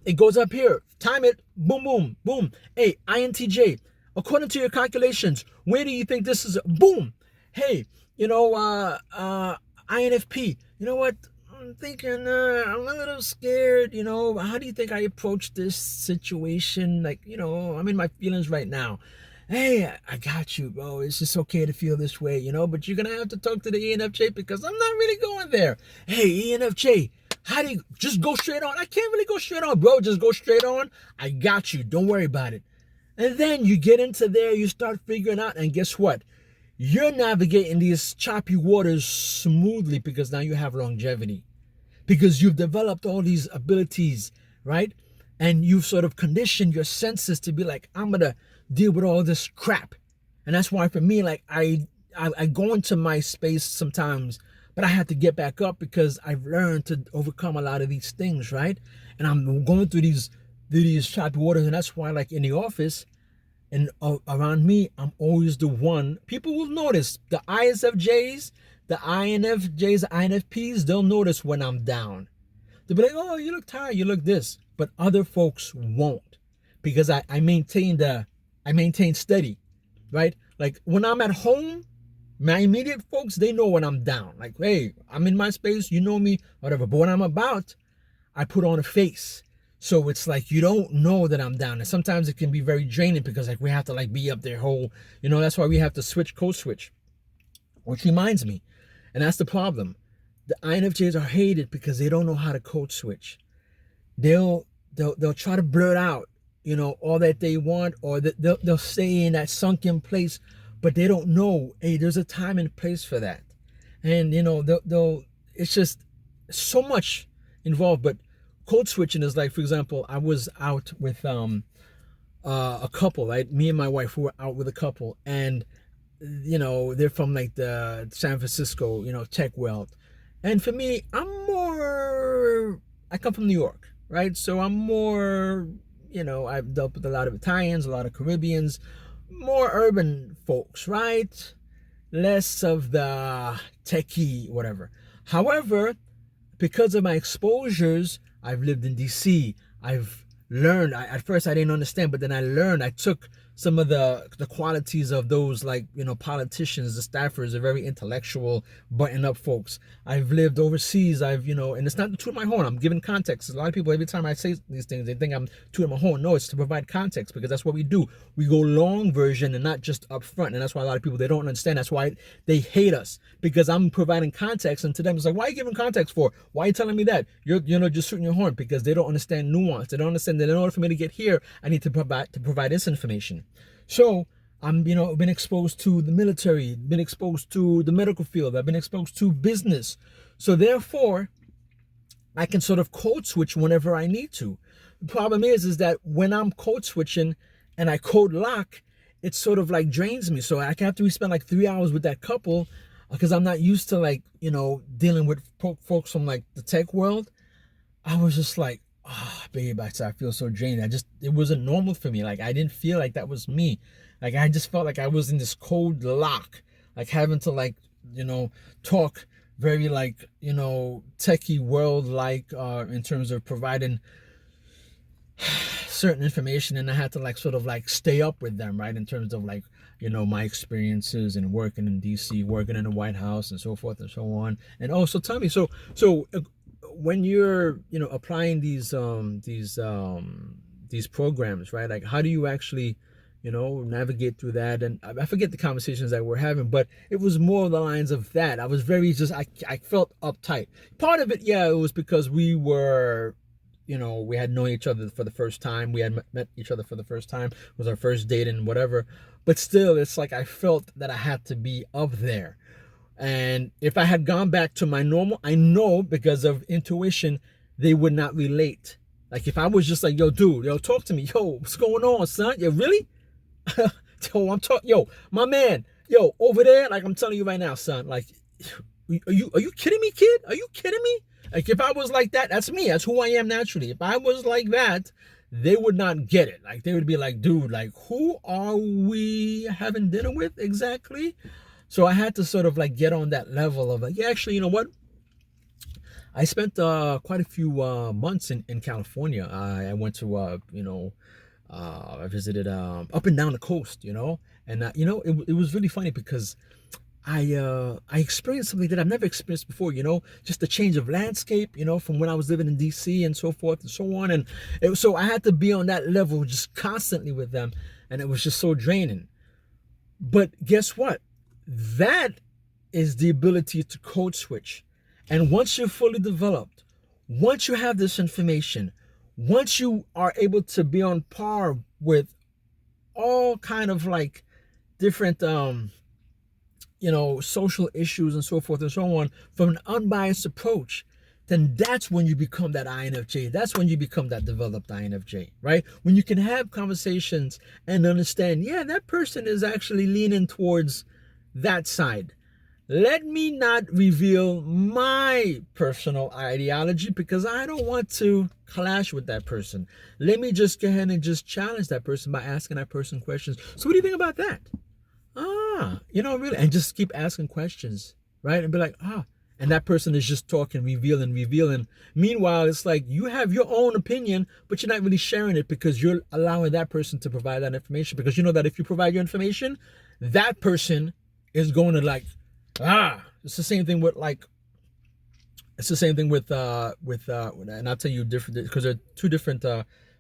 it goes up here. Time it. Boom, boom, boom. Hey, INTJ, according to your calculations, where do you think this is? Boom. Hey, INFP, you know what? I'm thinking, I'm a little scared, how do you think I approach this situation? Like, I'm in my feelings right now. Hey, I got you, bro. It's just okay to feel this way, but you're going to have to talk to the ENFJ because I'm not really going there. Hey, ENFJ, how do you just go straight on? I can't really go straight on, bro. Just go straight on. I got you. Don't worry about it. And then you get into there, you start figuring out, and guess what? You're navigating these choppy waters smoothly because now you have longevity. Because you've developed all these abilities, right? And you've sort of conditioned your senses to be like, I'm going to deal with all this crap. And that's why for me, like I go into my space sometimes, but I have to get back up because I've learned to overcome a lot of these things, right? And I'm going through these choppy waters, and that's why, like in the office and around me, I'm always the one. People will notice the ISFJs, the INFJs, the INFPs. They'll notice when I'm down. They'll be like, "Oh, you look tired. You look this," but other folks won't because I maintain steady, right? Like when I'm at home. My immediate folks, they know when I'm down. Like, hey, I'm in my space, you know me, whatever. But when I'm about, I put on a face. So it's like you don't know that I'm down. And sometimes it can be very draining because like we have to like be up there whole, that's why we have to code switch. Which reminds me, and that's the problem. The INFJs are hated because they don't know how to code switch. They'll try to blurt out, all that they want, or they'll stay in that sunken place. But they don't know, hey, there's a time and place for that. And, it's just so much involved. But code switching is like, for example, I was out with a couple, right? Me and my wife, who were out with a couple. And, they're from like the San Francisco, tech world. And for me, I come from New York, right? So I'm more, I've dealt with a lot of Italians, a lot of Caribbeans, more urban folks, right? Less of the techie, whatever. However, because of my exposures, I've lived in DC. I've learned. At first, I didn't understand, but then I learned. I took some of the qualities of those, like, politicians, the staffers, are very intellectual, button-up folks. I've lived overseas. And it's not to toot my horn. I'm giving context. A lot of people, every time I say these things, they think I'm tooting my horn. No, it's to provide context because that's what we do. We go long version and not just up front. And that's why a lot of people, they don't understand. That's why they hate us, because I'm providing context. And to them, it's like, why are you giving context for? Why are you telling me that? You're just shooting your horn, because they don't understand nuance. They don't understand that in order for me to get here, I need to provide this information. So I'm, been exposed to the military, been exposed to the medical field, I've been exposed to business. So therefore, I can sort of code switch whenever I need to. The problem is that when I'm code switching and I code lock, it sort of like drains me. So I can have to spend like 3 hours with that couple because I'm not used to like, dealing with folks from like the tech world. I was just like, babe, I feel so drained. It wasn't normal for me. Like I didn't feel like that was me. Like I just felt like I was in this cold lock, like having to like, talk very like, techie world like in terms of providing certain information, and I had to like sort of like stay up with them, right, in terms of like my experiences and working in DC, working in the White House, and so forth and so on. And also tell me, so when you're applying these programs, right, like how do you actually navigate through that? And I forget the conversations that we're having, but it was more of the lines of that. I was very I felt uptight. Part of it, yeah, it was because we were, we had known each other for the first time. We had met each other for the first time. It was our first date and whatever. But still, it's like I felt that I had to be up there. And if I had gone back to my normal, I know because of intuition, they would not relate. Like if I was just like, yo, dude, yo, talk to me. Yo, what's going on, son? Yeah, really? Yo, I'm talking. Yo, my man. Yo, over there. Like I'm telling you right now, son. Like, are you kidding me, kid? Are you kidding me? Like if I was like that, that's me. That's who I am naturally. If I was like that, they would not get it. Like they would be like, dude, like who are we having dinner with exactly? So I had to sort of like get on that level of like, yeah, actually, you know what? I spent quite a few months in California. I went to I visited up and down the coast, and it was really funny because I experienced something that I've never experienced before, just the change of landscape, from when I was living in DC and so forth and so on. And so I had to be on that level just constantly with them, and it was just so draining. But guess what? That is the ability to code switch. And once you're fully developed, once you have this information, once you are able to be on par with all kind of like different social issues and so forth and so on from an unbiased approach, then that's when you become that INFJ. That's when you become that developed INFJ, right? When you can have conversations and understand, yeah, that person is actually leaning towards that side. Let me not reveal my personal ideology because I don't want to clash with that person. Let me just go ahead and just challenge that person by asking that person questions. So what do you think about that? Really, and just keep asking questions, right? And be like, and that person is just talking, revealing. Meanwhile, it's like you have your own opinion, but you're not really sharing it because you're allowing that person to provide that information. Because you know that if you provide your information, that person is going to like, it's the same thing with and I'll tell you different, because there are two different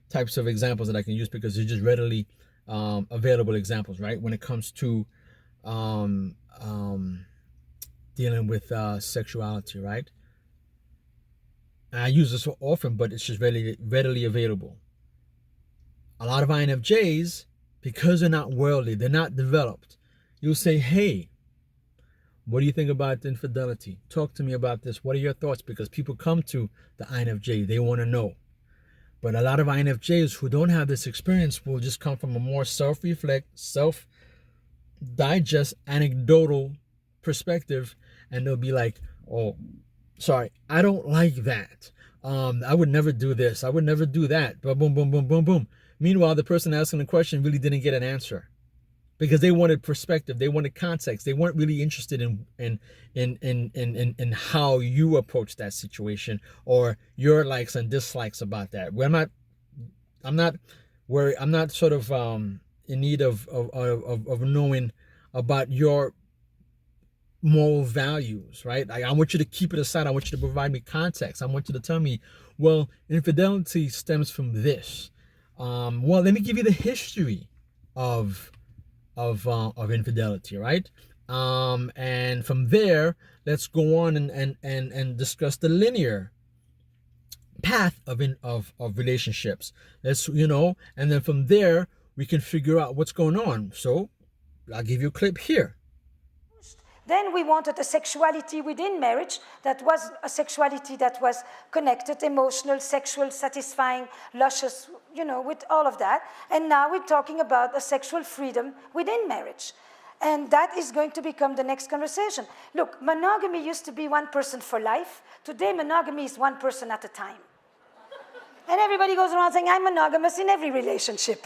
types of examples that I can use because they're just readily available examples, right? When it comes to dealing with sexuality, right? And I use this so often, but it's just readily available. A lot of INFJs, because they're not worldly, they're not developed, you'll say, hey, what do you think about infidelity? Talk to me about this. What are your thoughts? Because people come to the INFJ, they want to know. But a lot of INFJs who don't have this experience will just come from a more self-reflect, self-digest, anecdotal perspective, and they'll be like, oh, sorry, I don't like that. I would never do this. I would never do that. Boom, boom, boom, boom, boom, boom. Meanwhile, the person asking the question really didn't get an answer because they wanted perspective. They wanted context. They weren't really interested in how you approach that situation or your likes and dislikes about that. I'm not sort of in need of knowing about your moral values, right? I want you to keep it aside. I want you to provide me context. I want you to tell me, well, infidelity stems from this. Well, let me give you the history of infidelity, right? And from there, let's go on and discuss the linear path of relationships. And then from there we can figure out what's going on. So I'll give you a clip here. Then we wanted a sexuality within marriage that was a sexuality that was connected, emotional, sexual, satisfying, luscious, with all of that. And now we're talking about a sexual freedom within marriage. And that is going to become the next conversation. Look, monogamy used to be one person for life. Today, monogamy is one person at a time. And everybody goes around saying, I'm monogamous in every relationship.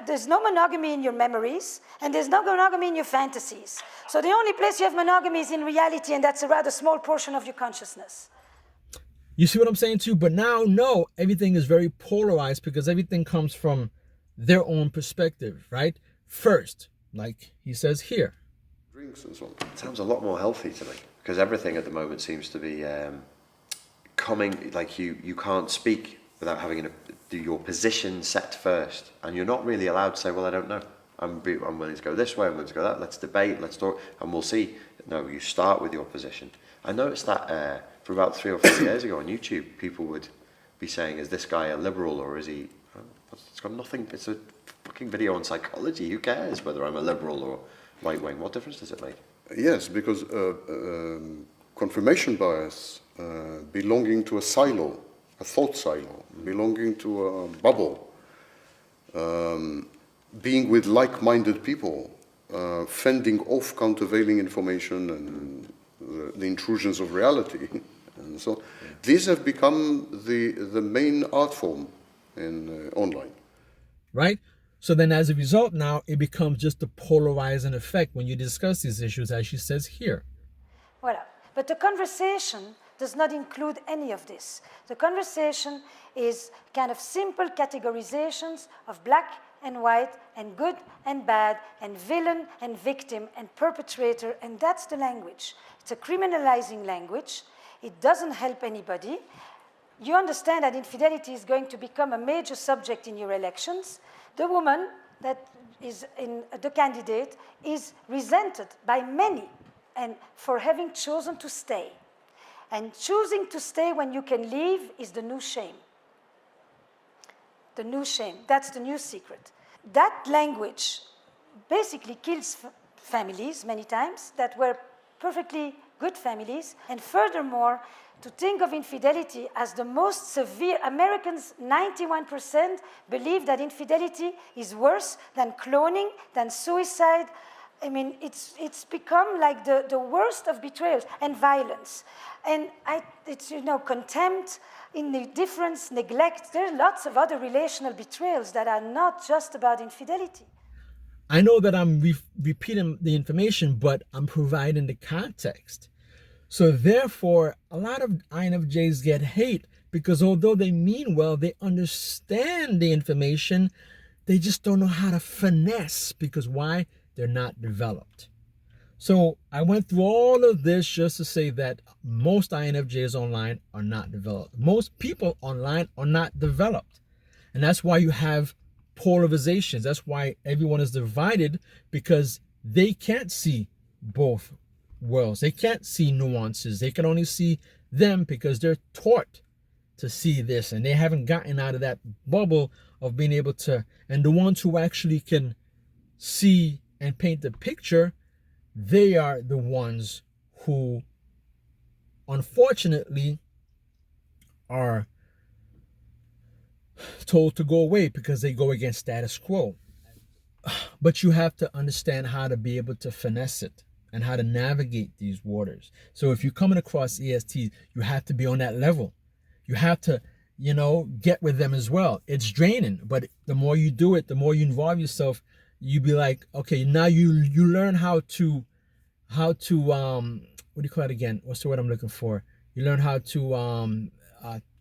There's no monogamy in your memories, and there's no monogamy in your fantasies. So the only place you have monogamy is in reality, and that's a rather small portion of your consciousness. You see what I'm saying too? But now, no, everything is very polarized because everything comes from their own perspective, right? First, like he says here. Drinks and so on. It sounds a lot more healthy to me because everything at the moment seems to be coming, like you can't speak without having your position set first, and you're not really allowed to say, well, I don't know. I'm willing to go this way, I'm willing to go that, let's debate, let's talk, and we'll see. No, you start with your position. I noticed that for about 3 or 4 years ago on YouTube, people would be saying, is this guy a liberal or is he... It's got nothing, it's a fucking video on psychology, who cares whether I'm a liberal or right-wing? What difference does it make? Yes, because confirmation bias, belonging to a silo, a thought silo, belonging to a bubble, being with like-minded people, fending off countervailing information and the intrusions of reality. And so these have become the main art form in online. Right? So then as a result now, it becomes just a polarizing effect when you discuss these issues, as she says here. Voilà. But the conversation does not include any of this. The conversation is kind of simple categorizations of black and white and good and bad and villain and victim and perpetrator, and that's the language. It's a criminalizing language. It doesn't help anybody. You understand that infidelity is going to become a major subject in your elections. The woman that is the candidate is resented by many and for having chosen to stay. And choosing to stay when you can leave is the new shame. The new shame, that's the new secret. That language basically kills families many times that were perfectly good families. And furthermore, to think of infidelity as the most severe, Americans, 91% believe that infidelity is worse than cloning, than suicide. I mean, it's become like the worst of betrayals and violence. And it's, contempt, indifference, neglect. There are lots of other relational betrayals that are not just about infidelity. I know that I'm repeating the information, but I'm providing the context. So therefore, a lot of INFJs get hate because although they mean well, they understand the information, they just don't know how to finesse because why? They're not developed. So I went through all of this just to say that most INFJs online are not developed. Most people online are not developed. And that's why you have polarizations. That's why everyone is divided, because they can't see both worlds. They can't see nuances. They can only see them because they're taught to see this, and they haven't gotten out of that bubble of being able to. And the ones who actually can see and paint the picture, they are the ones who unfortunately are told to go away because they go against status quo. But you have to understand how to be able to finesse it and how to navigate these waters. So if you're coming across ESTs, you have to be on that level. You have to, get with them as well. It's draining, but the more you do it, the more you involve yourself, you be like, okay, now you learn how to what do you call it again? What's the word I'm looking for? You learn how to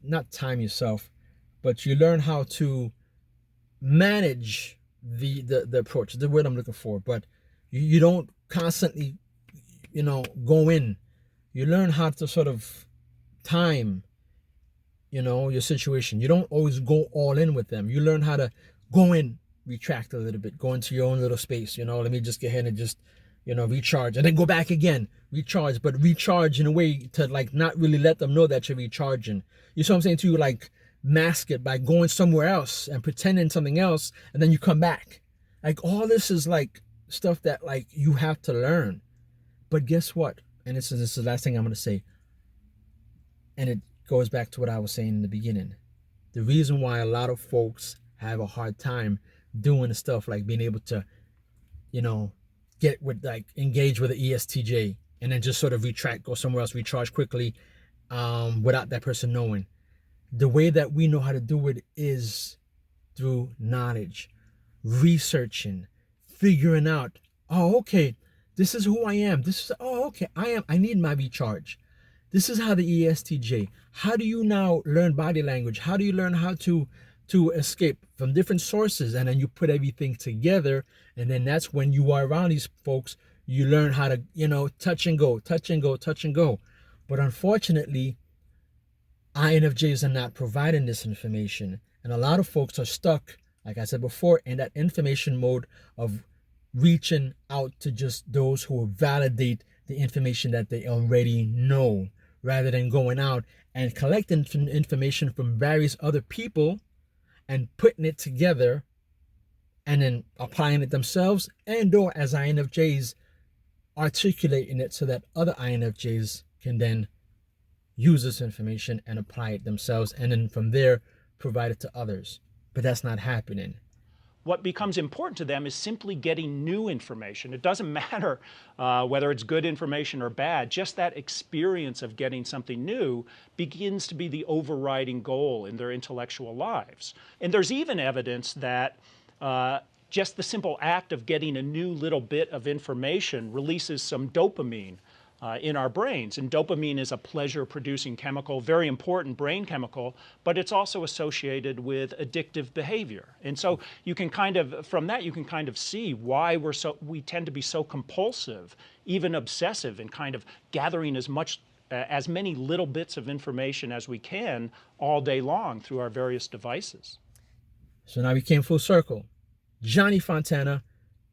not time yourself, but you learn how to manage the approach. The word I'm looking for, but you don't constantly, go in. You learn how to sort of time, your situation. You don't always go all in with them. You learn how to go in, retract a little bit, go into your own little space. Let me just get ahead and just, recharge, and then go back again, recharge, but recharge in a way to like not really let them know that you're recharging. You see what I'm saying to you? Like mask it by going somewhere else and pretending something else, and then you come back. Like, all this is like stuff that like you have to learn. But guess what? And this is the last thing I'm going to say. And it goes back to what I was saying in the beginning. The reason why a lot of folks have a hard time doing the stuff like being able to, you know, get with, like, engage with the ESTJ and then just sort of retract, go somewhere else, recharge quickly, without that person knowing. The way that we know how to do it is through knowledge, researching, figuring out, oh, okay, this is who I am. This is, oh, okay, I need my recharge. This is how the ESTJ. How do you now learn body language? How do you learn how to escape from different sources? And then you put everything together, and then that's when you are around these folks, you learn how to, you know, touch and go, touch and go, touch and go. But unfortunately, INFJs are not providing this information. And a lot of folks are stuck, like I said before, in that information mode of reaching out to just those who will validate the information that they already know, rather than going out and collecting information from various other people and putting it together and then applying it themselves, and or as INFJs articulating it so that other INFJs can then use this information and apply it themselves, and then from there provide it to others. But that's not happening. What becomes important to them is simply getting new information. It doesn't matter whether it's good information or bad, just that experience of getting something new begins to be the overriding goal in their intellectual lives. And there's even evidence that just the simple act of getting a new little bit of information releases some dopamine in our brains. And dopamine is a pleasure-producing chemical, very important brain chemical, but it's also associated with addictive behavior. And so you can kind of, from that, you can kind of see why we tend to be so compulsive, even obsessive, in kind of gathering as many little bits of information as we can all day long through our various devices. So now we came full circle. Johnny Fontana,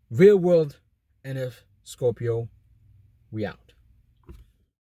Real World NF Scorpio, we out.